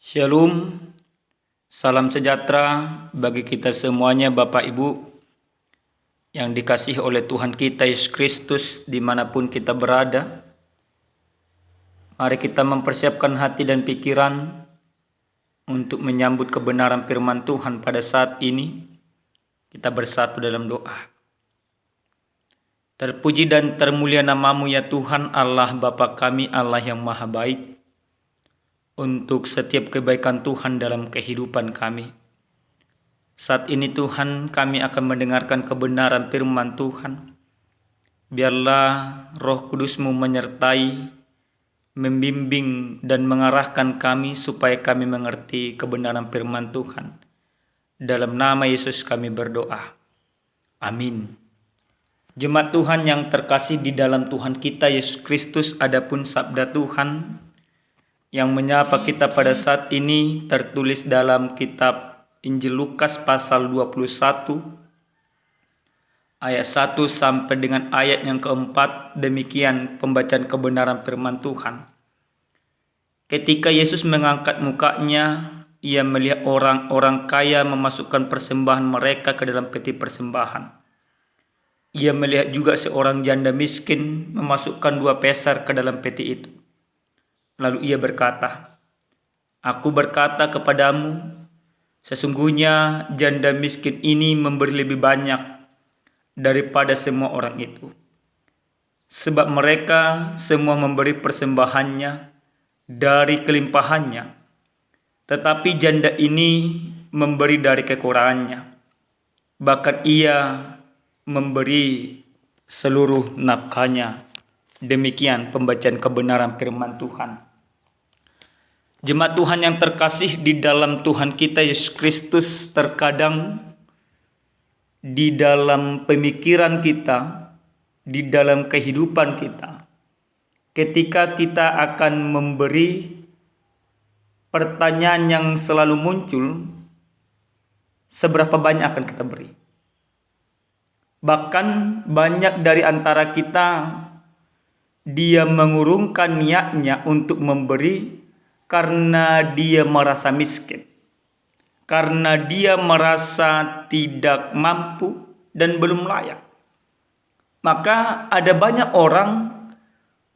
Shalom, salam sejahtera bagi kita semuanya Bapak Ibu yang dikasihi oleh Tuhan kita Yesus Kristus dimanapun kita berada. Mari kita mempersiapkan hati dan pikiran untuk menyambut kebenaran firman Tuhan pada saat ini. Kita bersatu dalam doa. Terpuji dan termulia nama-Mu ya Tuhan Allah Bapa kami, Allah yang maha baik, untuk setiap kebaikan Tuhan dalam kehidupan kami. Saat ini Tuhan, kami akan mendengarkan kebenaran firman Tuhan. Biarlah Roh Kudus-Mu menyertai, membimbing dan mengarahkan kami supaya kami mengerti kebenaran firman Tuhan. Dalam nama Yesus kami berdoa. Amin. Jemaat Tuhan yang terkasih di dalam Tuhan kita Yesus Kristus, adapun sabda Tuhan yang menyapa kita pada saat ini tertulis dalam kitab Injil Lukas pasal 21 ayat 1 sampai dengan ayat yang keempat. Demikian pembacaan kebenaran firman Tuhan. Ketika Yesus mengangkat mukanya, ia melihat orang-orang kaya memasukkan persembahan mereka ke dalam peti persembahan. Ia melihat juga seorang janda miskin memasukkan 2 peser ke dalam peti itu. Lalu ia berkata, "Aku berkata kepadamu, sesungguhnya janda miskin ini memberi lebih banyak daripada semua orang itu. Sebab mereka semua memberi persembahannya dari kelimpahannya, tetapi janda ini memberi dari kekurangannya. Bahkan ia memberi seluruh nafkahnya." Demikian pembacaan kebenaran firman Tuhan. Jemaat Tuhan yang terkasih di dalam Tuhan kita Yesus Kristus, terkadang di dalam pemikiran kita, di dalam kehidupan kita, ketika kita akan memberi, pertanyaan yang selalu muncul, seberapa banyak akan kita beri? Bahkan banyak dari antara kita, dia mengurungkan niatnya untuk memberi karena dia merasa miskin, karena dia merasa tidak mampu dan belum layak. Maka ada banyak orang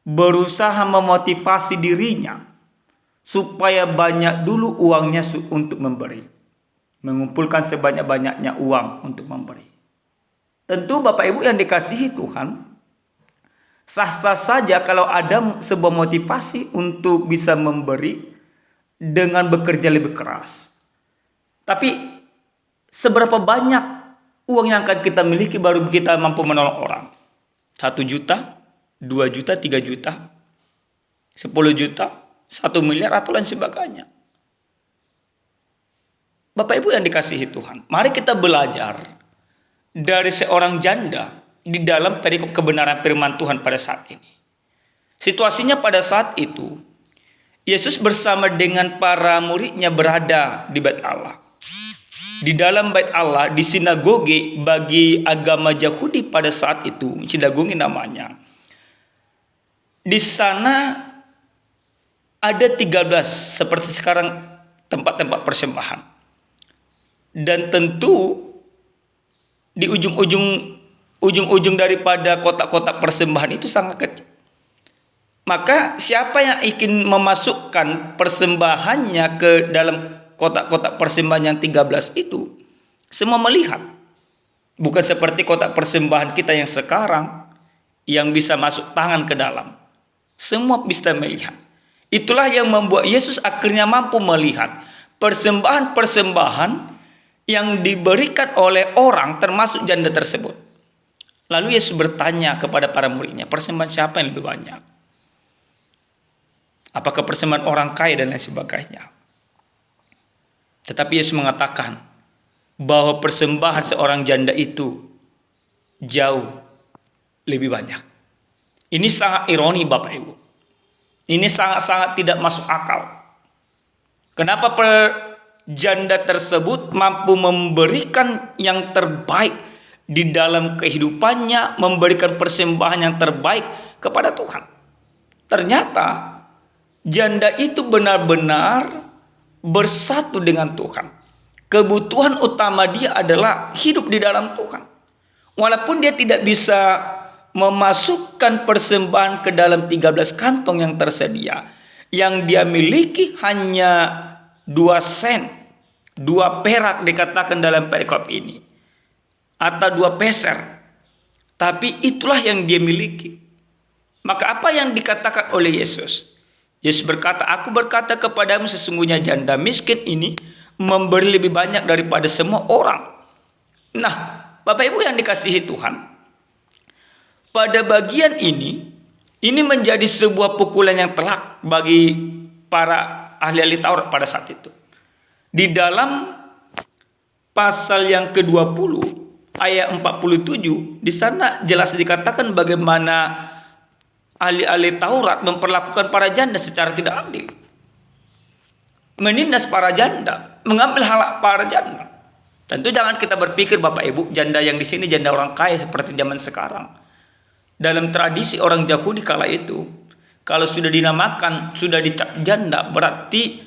berusaha memotivasi dirinya supaya banyak dulu uangnya untuk memberi, mengumpulkan sebanyak-banyaknya uang untuk memberi. Tentu Bapak Ibu yang dikasihi Tuhan, sah-sah saja kalau ada sebuah motivasi untuk bisa memberi dengan bekerja lebih keras. Tapi seberapa banyak uang yang akan kita miliki baru kita mampu menolong orang? 1 juta, 2 juta, 3 juta, 10 juta, 1 miliar atau lain sebagainya. Bapak Ibu yang dikasihi Tuhan, mari kita belajar dari seorang janda di dalam perikop kebenaran firman Tuhan pada saat ini. Situasinya pada saat itu, Yesus bersama dengan para muridnya berada di bait Allah. Di dalam bait Allah, di sinagoge bagi agama Yahudi pada saat itu, sinagoge namanya. Di sana ada 13 seperti sekarang tempat-tempat persembahan. Dan tentu di ujung-ujung daripada kotak-kotak persembahan itu sangat kecil. Maka siapa yang ingin memasukkan persembahannya ke dalam kotak-kotak persembahan yang 13 itu, semua melihat. Bukan seperti kotak persembahan kita yang sekarang yang bisa masuk tangan ke dalam. Semua bisa melihat. Itulah yang membuat Yesus akhirnya mampu melihat persembahan-persembahan yang diberikan oleh orang termasuk janda tersebut. Lalu Yesus bertanya kepada para muridnya, persembahan siapa yang lebih banyak? Apakah persembahan orang kaya dan lain sebagainya? Tetapi Yesus mengatakan bahwa persembahan seorang janda itu jauh lebih banyak. Ini sangat ironi Bapak Ibu. Ini sangat-sangat tidak masuk akal. Kenapa janda tersebut mampu memberikan yang terbaik di dalam kehidupannya, memberikan persembahan yang terbaik kepada Tuhan? Ternyata janda itu benar-benar bersatu dengan Tuhan. Kebutuhan utama dia adalah hidup di dalam Tuhan. Walaupun dia tidak bisa memasukkan persembahan ke dalam 13 kantong yang tersedia, yang dia miliki hanya 2 sen, 2 perak dikatakan dalam perikop ini, atau 2 peser. Tapi itulah yang dia miliki. Maka apa yang dikatakan oleh Yesus? Yesus berkata, aku berkata kepadamu sesungguhnya janda miskin ini memberi lebih banyak daripada semua orang. Nah, Bapak Ibu yang dikasihi Tuhan, pada bagian ini menjadi sebuah pukulan yang telak bagi para ahli-ahli Taurat pada saat itu. Di dalam pasal yang ke-20 ayat 47, di sana jelas dikatakan bagaimana ahli-ahli Taurat memperlakukan para janda secara tidak adil. Menindas para janda, mengambil hak para janda. Tentu jangan kita berpikir Bapak Ibu, janda yang di sini janda orang kaya seperti zaman sekarang. Dalam tradisi orang Yahudi kala itu, kalau sudah dinamakan, sudah dicap janda, berarti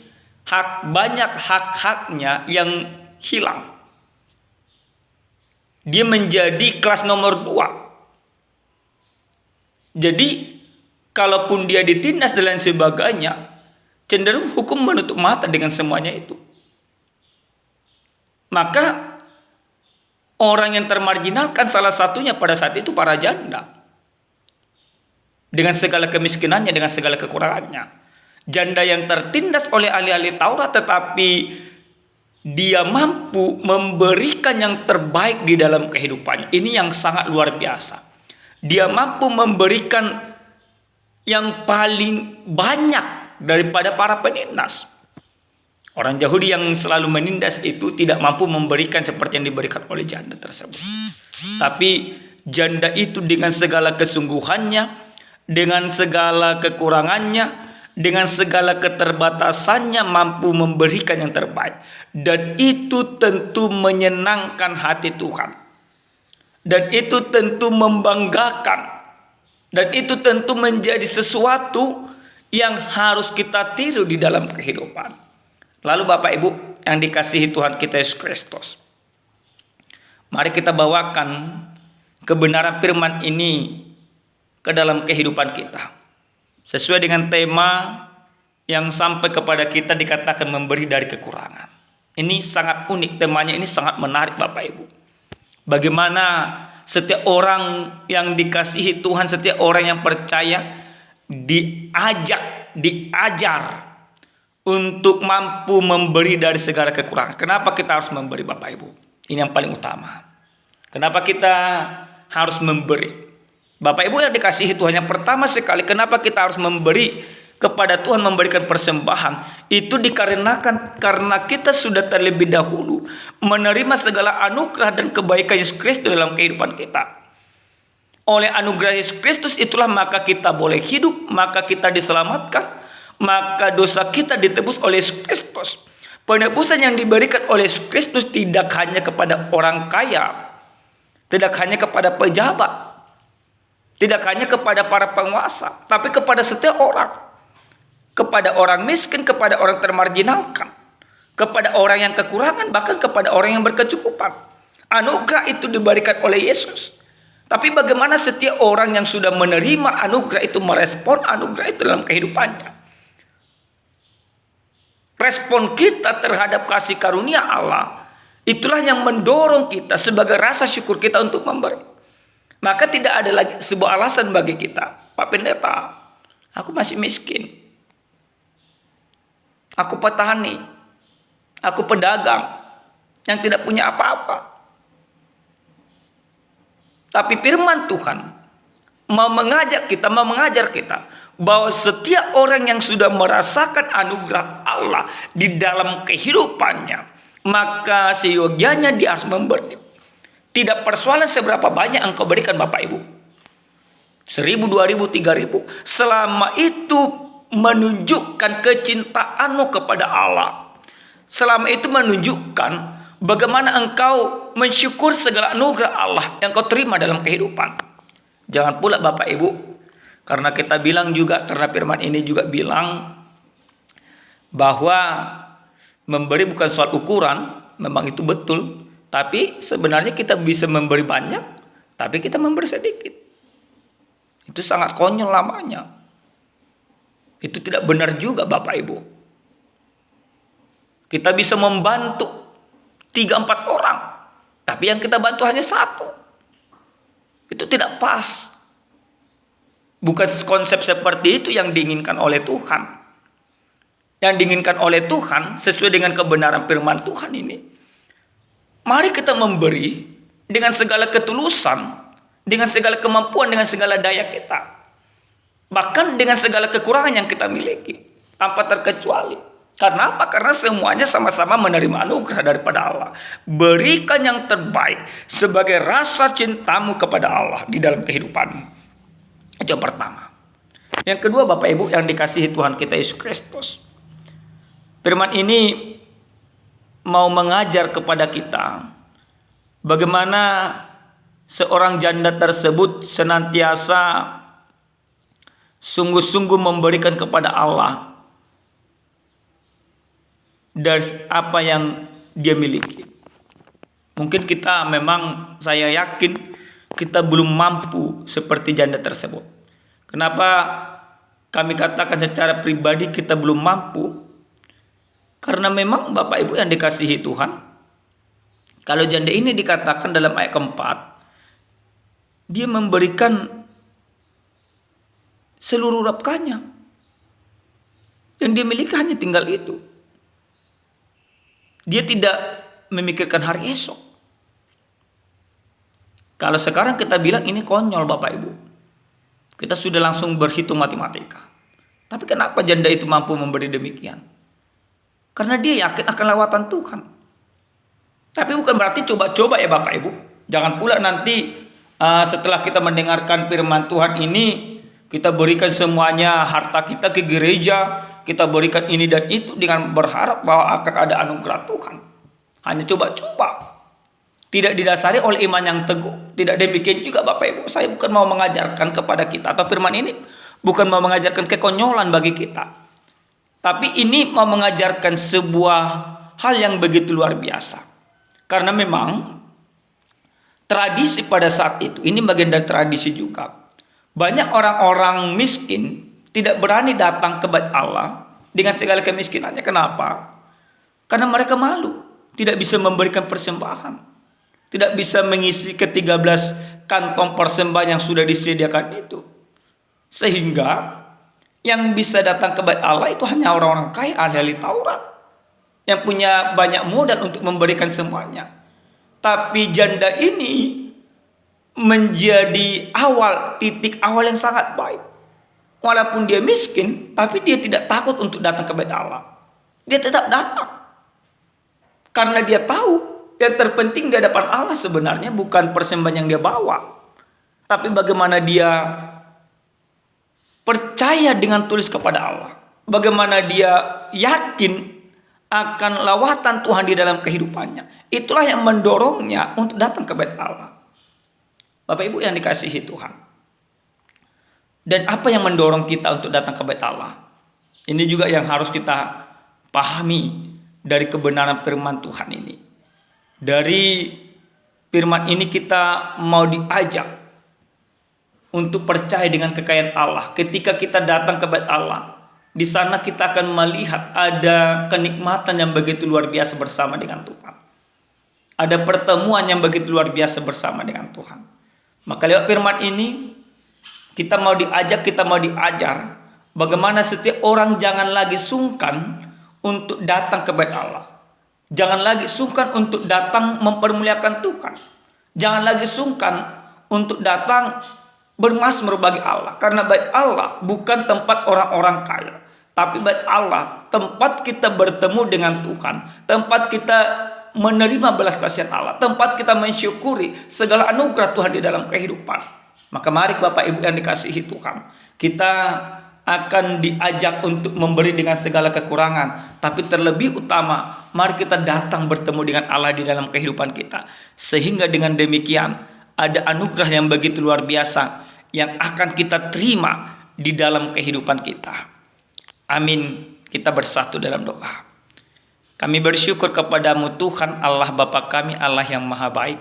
banyak hak-haknya yang hilang. Dia menjadi kelas nomor 2. Jadi, kalaupun dia ditindas dan lain sebagainya, cenderung hukum menutup mata dengan semuanya itu. Maka orang yang termarginalkan salah satunya pada saat itu para janda. Dengan segala kemiskinannya, dengan segala kekurangannya. Janda yang tertindas oleh ahli-ahli Taurat tetapi dia mampu memberikan yang terbaik di dalam kehidupannya. Ini yang sangat luar biasa. Dia mampu memberikan yang paling banyak daripada para penindas. Orang Yahudi yang selalu menindas itu tidak mampu memberikan seperti yang diberikan oleh janda tersebut. Tapi janda itu dengan segala kesungguhannya, dengan segala kekurangannya, dengan segala keterbatasannya mampu memberikan yang terbaik. Dan itu tentu menyenangkan hati Tuhan. Dan itu tentu membanggakan. Dan itu tentu menjadi sesuatu yang harus kita tiru di dalam kehidupan. Lalu Bapak Ibu yang dikasihi Tuhan kita Yesus Kristus, mari kita bawakan kebenaran firman ini ke dalam kehidupan kita. Sesuai dengan tema yang sampai kepada kita dikatakan memberi dari kekurangan. Ini sangat unik, temanya ini sangat menarik Bapak Ibu. Bagaimana setiap orang yang dikasihi Tuhan, setiap orang yang percaya diajar untuk mampu memberi dari segala kekurangan. Kenapa kita harus memberi Bapak Ibu? Ini yang paling utama. Kenapa kita harus memberi? Bapak Ibu yang dikasihi Tuhan, yang pertama sekali kenapa kita harus memberi kepada Tuhan, memberikan persembahan, itu dikarenakan karena kita sudah terlebih dahulu menerima segala anugerah dan kebaikan Yesus Kristus dalam kehidupan kita. Oleh anugerah Yesus Kristus itulah maka kita boleh hidup, maka kita diselamatkan, maka dosa kita ditebus oleh Yesus Kristus. Penebusan yang diberikan oleh Yesus Kristus tidak hanya kepada orang kaya, tidak hanya kepada pejabat, tidak hanya kepada para penguasa, tapi kepada setiap orang. Kepada orang miskin, kepada orang termarginalkan, kepada orang yang kekurangan, bahkan kepada orang yang berkecukupan. Anugerah itu diberikan oleh Yesus. Tapi bagaimana setiap orang yang sudah menerima anugerah itu merespon anugerah itu dalam kehidupannya? Respon kita terhadap kasih karunia Allah, itulah yang mendorong kita sebagai rasa syukur kita untuk memberi. Maka tidak ada lagi sebuah alasan bagi kita, Pak Pendeta, aku masih miskin, aku petani, aku pedagang yang tidak punya apa-apa. Tapi firman Tuhan mau mengajar kita bahwa setiap orang yang sudah merasakan anugerah Allah di dalam kehidupannya, maka seyogianya dia harus memberi. Tidak persoalan seberapa banyak engkau berikan Bapak Ibu, 1.000, 2.000, 3.000, selama itu menunjukkan kecintaanmu kepada Allah, selama itu menunjukkan bagaimana engkau mensyukur segala anugerah Allah yang kau terima dalam kehidupan. Jangan pula Bapak Ibu, karena kita bilang juga, karena firman ini juga bilang bahwa Memberi bukan soal ukuran, memang itu betul. Tapi sebenarnya kita bisa memberi banyak, tapi kita memberi sedikit. Itu sangat konyol namanya. Itu tidak benar juga Bapak Ibu. Kita bisa membantu 3-4 orang, tapi yang kita bantu hanya 1. Itu tidak pas. Bukan konsep seperti itu yang diinginkan oleh Tuhan. Yang diinginkan oleh Tuhan sesuai dengan kebenaran firman Tuhan ini. Mari kita memberi dengan segala ketulusan, dengan segala kemampuan, dengan segala daya kita. Bahkan dengan segala kekurangan yang kita miliki, tanpa terkecuali. Karena apa? Karena semuanya sama-sama menerima anugerah daripada Allah. Berikan yang terbaik sebagai rasa cintamu kepada Allah di dalam kehidupanmu. Itu yang pertama. Yang kedua Bapak Ibu yang dikasihi Tuhan kita Yesus Kristus. Firman ini mau mengajar kepada kita bagaimana seorang janda tersebut senantiasa sungguh-sungguh memberikan kepada Allah dari apa yang dia miliki. Mungkin kita memang, saya yakin kita belum mampu seperti janda tersebut. Kenapa kami katakan secara pribadi kita belum mampu? Karena memang Bapak Ibu yang dikasihi Tuhan, kalau janda ini dikatakan dalam ayat keempat, dia memberikan seluruh nafkahnya. Yang dia miliki hanya tinggal itu. Dia tidak memikirkan hari esok. Kalau sekarang kita bilang ini konyol Bapak Ibu. Kita sudah langsung berhitung matematika. Tapi kenapa janda itu mampu memberi demikian? Karena dia yakin akan lawatan Tuhan. Tapi bukan berarti coba-coba ya Bapak Ibu. Jangan pula nanti setelah kita mendengarkan firman Tuhan ini, kita berikan semuanya harta kita ke gereja, kita berikan ini dan itu dengan berharap bahwa akan ada anugerah Tuhan. Hanya coba-coba. Tidak didasari oleh iman yang teguh. Tidak demikian juga Bapak Ibu. Saya bukan mau mengajarkan kepada kita, atau firman ini bukan mau mengajarkan kekonyolan bagi kita. Tapi ini mau mengajarkan sebuah hal yang begitu luar biasa. Karena memang tradisi pada saat itu, ini bagian dari tradisi juga. Banyak orang-orang miskin tidak berani datang ke bait Allah dengan segala kemiskinannya. Kenapa? Karena mereka malu, tidak bisa memberikan persembahan, tidak bisa mengisi ke-13 kantong persembahan yang sudah disediakan itu. Sehingga yang bisa datang ke bait Allah itu hanya orang-orang kaya, ahli Taurat, yang punya banyak modal untuk memberikan semuanya. Tapi janda ini menjadi titik awal yang sangat baik. Walaupun dia miskin, tapi dia tidak takut untuk datang ke bait Allah. Dia tetap datang. Karena dia tahu yang terpenting di hadapan Allah sebenarnya bukan persembahan yang dia bawa, tapi bagaimana dia percaya dengan tulus kepada Allah. Bagaimana dia yakin akan lawatan Tuhan di dalam kehidupannya. Itulah yang mendorongnya untuk datang ke bait Allah. Bapak Ibu yang dikasihi Tuhan. Dan apa yang mendorong kita untuk datang ke bait Allah? Ini juga yang harus kita pahami dari kebenaran firman Tuhan ini. Dari firman ini kita mau diajak untuk percaya dengan kekayaan Allah. Ketika kita datang ke bait Allah, di sana kita akan melihat ada kenikmatan yang begitu luar biasa bersama dengan Tuhan. Ada pertemuan yang begitu luar biasa bersama dengan Tuhan. Maka lewat firman ini kita mau diajak, kita mau diajar bagaimana setiap orang jangan lagi sungkan untuk datang ke bait Allah. Jangan lagi sungkan untuk datang mempermuliakan Tuhan. Jangan lagi sungkan untuk datang bermazmur bagi Allah. Karena bait Allah bukan tempat orang-orang kaya, tapi bait Allah tempat kita bertemu dengan Tuhan, tempat kita menerima belas kasihan Allah, tempat kita mensyukuri segala anugerah Tuhan di dalam kehidupan. Maka mari Bapak Ibu yang dikasihi Tuhan, kita akan diajak untuk memberi dengan segala kekurangan, tapi terlebih utama mari kita datang bertemu dengan Allah di dalam kehidupan kita, sehingga dengan demikian ada anugerah yang begitu luar biasa yang akan kita terima di dalam kehidupan kita. Amin. Kita bersatu dalam doa. Kami bersyukur kepadamu Tuhan Allah Bapa kami, Allah yang maha baik.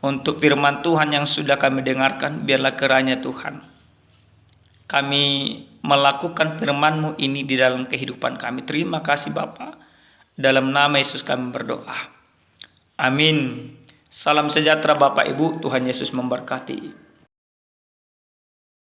Untuk firman Tuhan yang sudah kami dengarkan, biarlah kiranya Tuhan kami melakukan firman-Mu ini di dalam kehidupan kami. Terima kasih Bapa. Dalam nama Yesus kami berdoa. Amin. Salam sejahtera Bapak Ibu, Tuhan Yesus memberkati.